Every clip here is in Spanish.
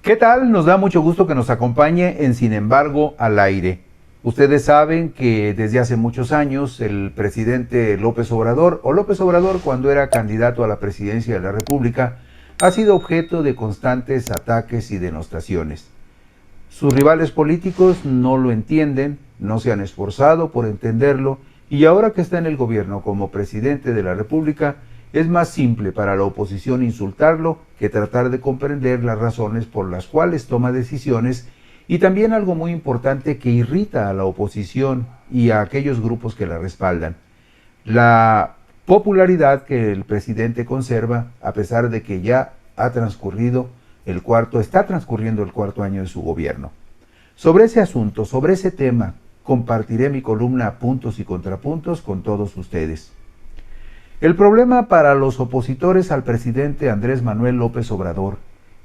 ¿Qué tal? Nos da mucho gusto que nos acompañe en Sin embargo al aire. Ustedes saben que desde hace muchos años el presidente López Obrador, o López Obrador cuando era candidato a la presidencia de la República, ha sido objeto de constantes ataques y denostaciones. Sus rivales políticos no lo entienden, no se han esforzado por entenderlo, y ahora que está en el gobierno como presidente de la República, es más simple para la oposición insultarlo que tratar de comprender las razones por las cuales toma decisiones, y también algo muy importante que irrita a la oposición y a aquellos grupos que la respaldan: la popularidad que el presidente conserva a pesar de que ya está transcurriendo el cuarto año de su gobierno. Sobre ese asunto, sobre ese tema, compartiré mi columna Puntos y Contrapuntos con todos ustedes. El problema para los opositores al presidente Andrés Manuel López Obrador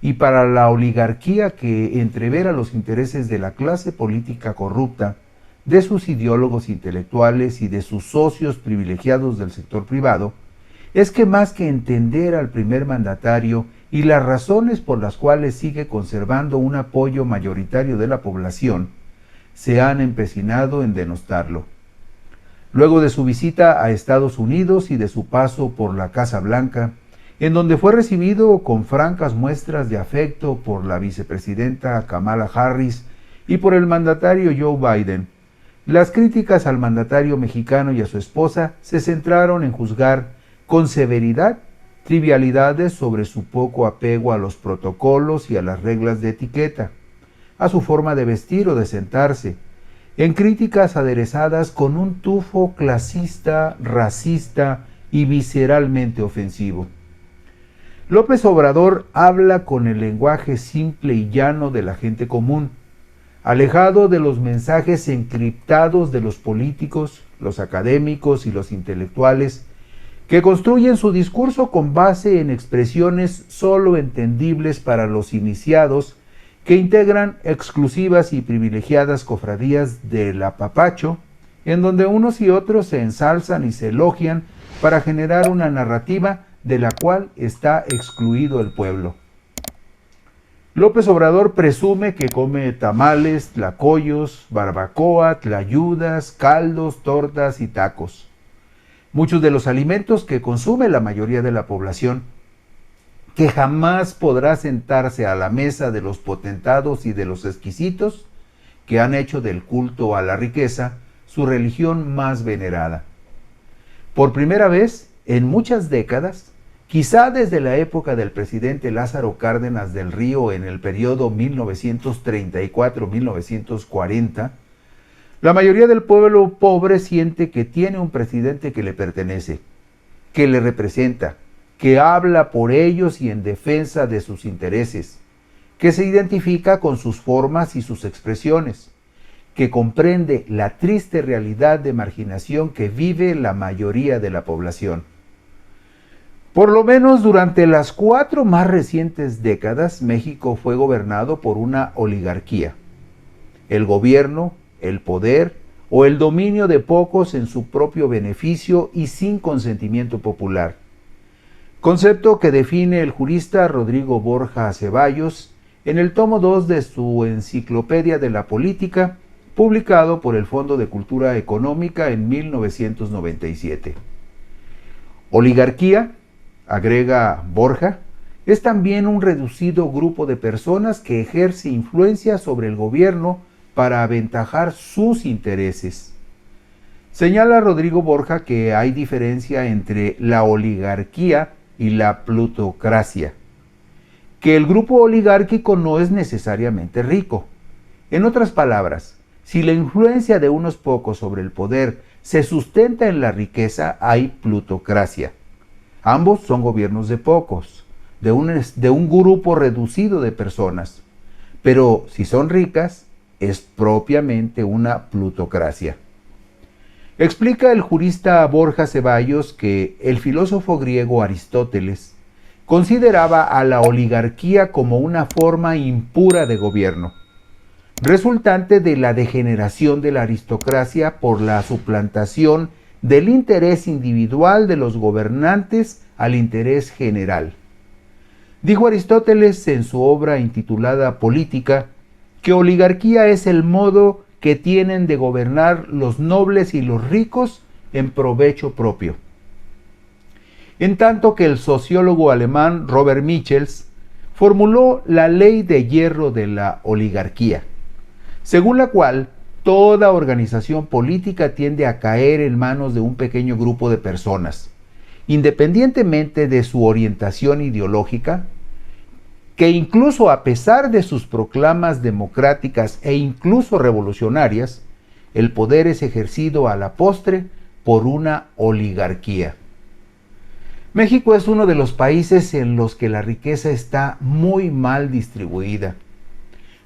y para la oligarquía que entrevera los intereses de la clase política corrupta, de sus ideólogos intelectuales y de sus socios privilegiados del sector privado, es que más que entender al primer mandatario y las razones por las cuales sigue conservando un apoyo mayoritario de la población, se han empecinado en denostarlo. Luego de su visita a Estados Unidos y de su paso por la Casa Blanca, en donde fue recibido con francas muestras de afecto por la vicepresidenta Kamala Harris y por el mandatario Joe Biden, las críticas al mandatario mexicano y a su esposa se centraron en juzgar con severidad trivialidades sobre su poco apego a los protocolos y a las reglas de etiqueta, a su forma de vestir o de sentarse, en críticas aderezadas con un tufo clasista, racista y visceralmente ofensivo. López Obrador habla con el lenguaje simple y llano de la gente común, alejado de los mensajes encriptados de los políticos, los académicos y los intelectuales, que construyen su discurso con base en expresiones solo entendibles para los iniciados, que integran exclusivas y privilegiadas cofradías del apapacho, en donde unos y otros se ensalzan y se elogian para generar una narrativa de la cual está excluido el pueblo. López Obrador presume que come tamales, tlacoyos, barbacoa, tlayudas, caldos, tortas y tacos. Muchos de los alimentos que consume la mayoría de la población, que jamás podrá sentarse a la mesa de los potentados y de los exquisitos que han hecho del culto a la riqueza su religión más venerada. Por primera vez en muchas décadas, quizá desde la época del presidente Lázaro Cárdenas del Río en el periodo 1934-1940, la mayoría del pueblo pobre siente que tiene un presidente que le pertenece, que le representa, que habla por ellos y en defensa de sus intereses, que se identifica con sus formas y sus expresiones, que comprende la triste realidad de marginación que vive la mayoría de la población. Por lo menos durante las 4 más recientes décadas, México fue gobernado por una oligarquía. El gobierno, el poder o el dominio de pocos en su propio beneficio y sin consentimiento popular. Concepto que define el jurista Rodrigo Borja Ceballos en el tomo 2 de su Enciclopedia de la Política, publicado por el Fondo de Cultura Económica en 1997. Oligarquía, agrega Borja, es también un reducido grupo de personas que ejerce influencia sobre el gobierno para aventajar sus intereses. Señala Rodrigo Borja que hay diferencia entre la oligarquía y la plutocracia, que el grupo oligárquico no es necesariamente rico. En otras palabras, si la influencia de unos pocos sobre el poder se sustenta en la riqueza, hay plutocracia. Ambos son gobiernos de pocos, de un grupo reducido de personas. Pero si son ricas, es propiamente una plutocracia. Explica el jurista Borja Ceballos que el filósofo griego Aristóteles consideraba a la oligarquía como una forma impura de gobierno, resultante de la degeneración de la aristocracia por la suplantación del interés individual de los gobernantes al interés general. Dijo Aristóteles en su obra intitulada Política que oligarquía es el modo que tienen de gobernar los nobles y los ricos en provecho propio. En tanto que el sociólogo alemán Robert Michels formuló la ley de hierro de la oligarquía, según la cual toda organización política tiende a caer en manos de un pequeño grupo de personas, independientemente de su orientación ideológica, que incluso a pesar de sus proclamas democráticas e incluso revolucionarias, el poder es ejercido a la postre por una oligarquía. México es uno de los países en los que la riqueza está muy mal distribuida,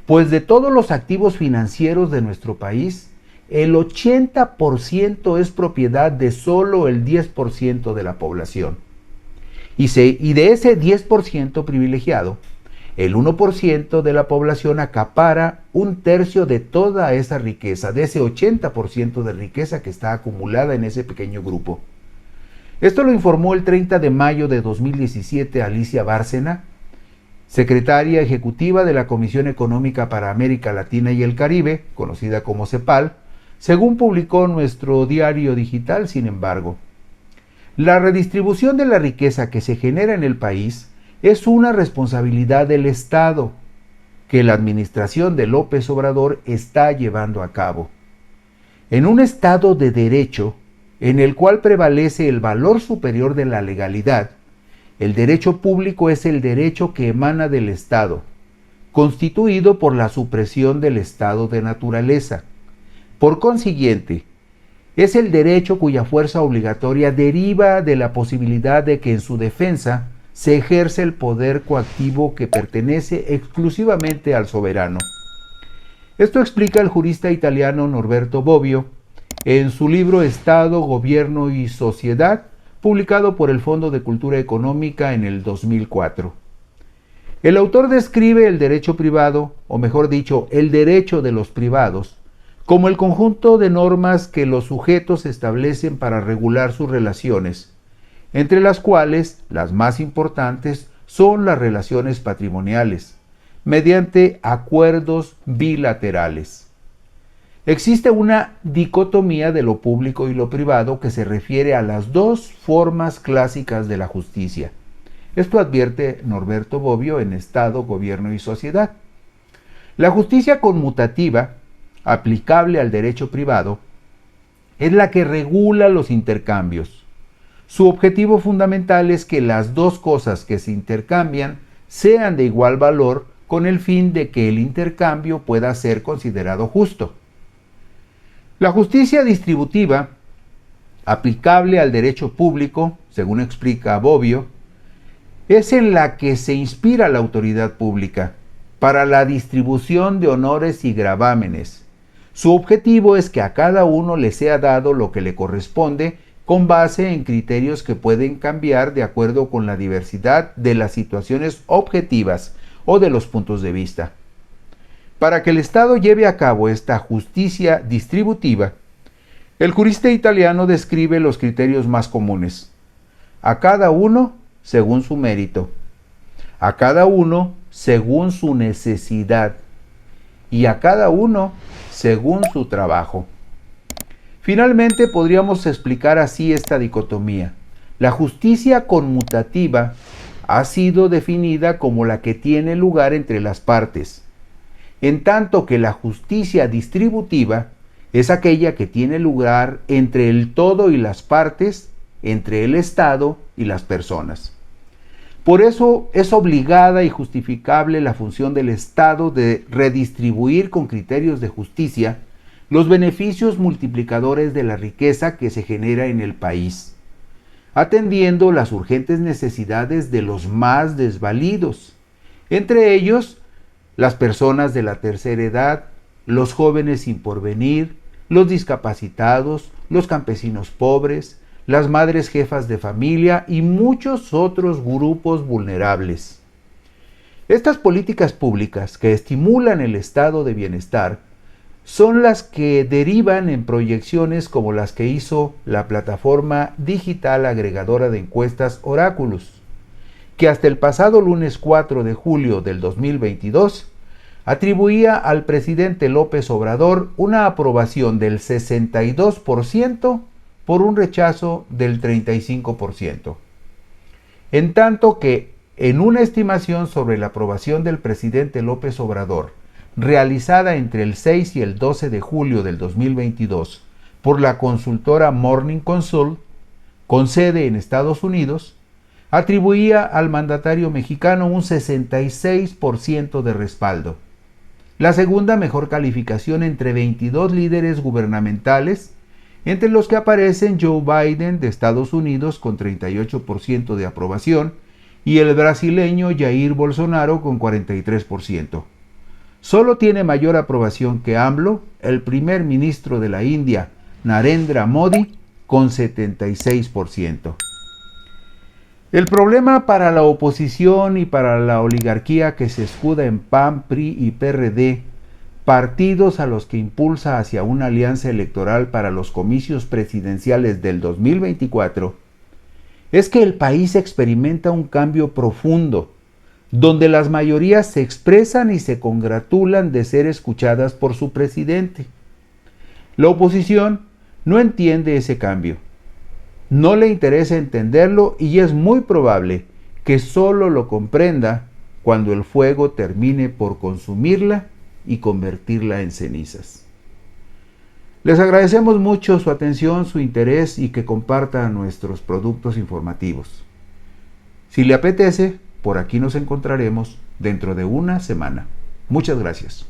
pues de todos los activos financieros de nuestro país, el 80% es propiedad de solo el 10% de la población. Y de ese 10% privilegiado, el 1% de la población acapara un tercio de toda esa riqueza, de ese 80% de riqueza que está acumulada en ese pequeño grupo. Esto lo informó el 30 de mayo de 2017 Alicia Bárcena, secretaria ejecutiva de la Comisión Económica para América Latina y el Caribe, conocida como CEPAL, según publicó nuestro diario digital. Sin embargo, la redistribución de la riqueza que se genera en el país es una responsabilidad del Estado que la administración de López Obrador está llevando a cabo. En un Estado de derecho, en el cual prevalece el valor superior de la legalidad, el derecho público es el derecho que emana del Estado, constituido por la supresión del estado de naturaleza. Por consiguiente, es el derecho cuya fuerza obligatoria deriva de la posibilidad de que en su defensa se ejerce el poder coactivo que pertenece exclusivamente al soberano. Esto explica el jurista italiano Norberto Bobbio en su libro Estado, Gobierno y Sociedad, publicado por el Fondo de Cultura Económica en el 2004. El autor describe el derecho privado, o mejor dicho, el derecho de los privados, como el conjunto de normas que los sujetos establecen para regular sus relaciones, entre las cuales las más importantes son las relaciones patrimoniales, mediante acuerdos bilaterales. Existe una dicotomía de lo público y lo privado que se refiere a las dos formas clásicas de la justicia. Esto advierte Norberto Bobbio en Estado, Gobierno y Sociedad. La justicia conmutativa, aplicable al derecho privado, es la que regula los intercambios. Su objetivo fundamental es que las dos cosas que se intercambian sean de igual valor con el fin de que el intercambio pueda ser considerado justo. La justicia distributiva, aplicable al derecho público, según explica Bobbio, es en la que se inspira la autoridad pública para la distribución de honores y gravámenes. Su objetivo es que a cada uno le sea dado lo que le corresponde con base en criterios que pueden cambiar de acuerdo con la diversidad de las situaciones objetivas o de los puntos de vista. Para que el Estado lleve a cabo esta justicia distributiva, el jurista italiano describe los criterios más comunes: a cada uno según su mérito, a cada uno según su necesidad y a cada uno según su trabajo. Finalmente, podríamos explicar así esta dicotomía. La justicia conmutativa ha sido definida como la que tiene lugar entre las partes, en tanto que la justicia distributiva es aquella que tiene lugar entre el todo y las partes, entre el Estado y las personas. Por eso es obligada y justificable la función del Estado de redistribuir con criterios de justicia los beneficios multiplicadores de la riqueza que se genera en el país, atendiendo las urgentes necesidades de los más desvalidos, entre ellos las personas de la tercera edad, los jóvenes sin porvenir, los discapacitados, los campesinos pobres, las madres jefas de familia y muchos otros grupos vulnerables. Estas políticas públicas que estimulan el estado de bienestar son las que derivan en proyecciones como las que hizo la plataforma digital agregadora de encuestas Oráculos, que hasta el pasado lunes 4 de julio del 2022 atribuía al presidente López Obrador una aprobación del 62% por un rechazo del 35%. En tanto que, en una estimación sobre la aprobación del presidente López Obrador, realizada entre el 6 y el 12 de julio del 2022 por la consultora Morning Consult, con sede en Estados Unidos, atribuía al mandatario mexicano un 66% de respaldo, la segunda mejor calificación entre 22 líderes gubernamentales, entre los que aparecen Joe Biden de Estados Unidos con 38% de aprobación y el brasileño Jair Bolsonaro con 43%. Solo tiene mayor aprobación que AMLO, el primer ministro de la India, Narendra Modi, con 76%. El problema para la oposición y para la oligarquía que se escuda en PAN, PRI y PRD, partidos a los que impulsa hacia una alianza electoral para los comicios presidenciales del 2024, es que el país experimenta un cambio profundo, donde las mayorías se expresan y se congratulan de ser escuchadas por su presidente. La oposición no entiende ese cambio. No le interesa entenderlo y es muy probable que solo lo comprenda cuando el fuego termine por consumirla y convertirla en cenizas. Les agradecemos mucho su atención, su interés y que compartan nuestros productos informativos. Si le apetece, por aquí nos encontraremos dentro de una semana. Muchas gracias.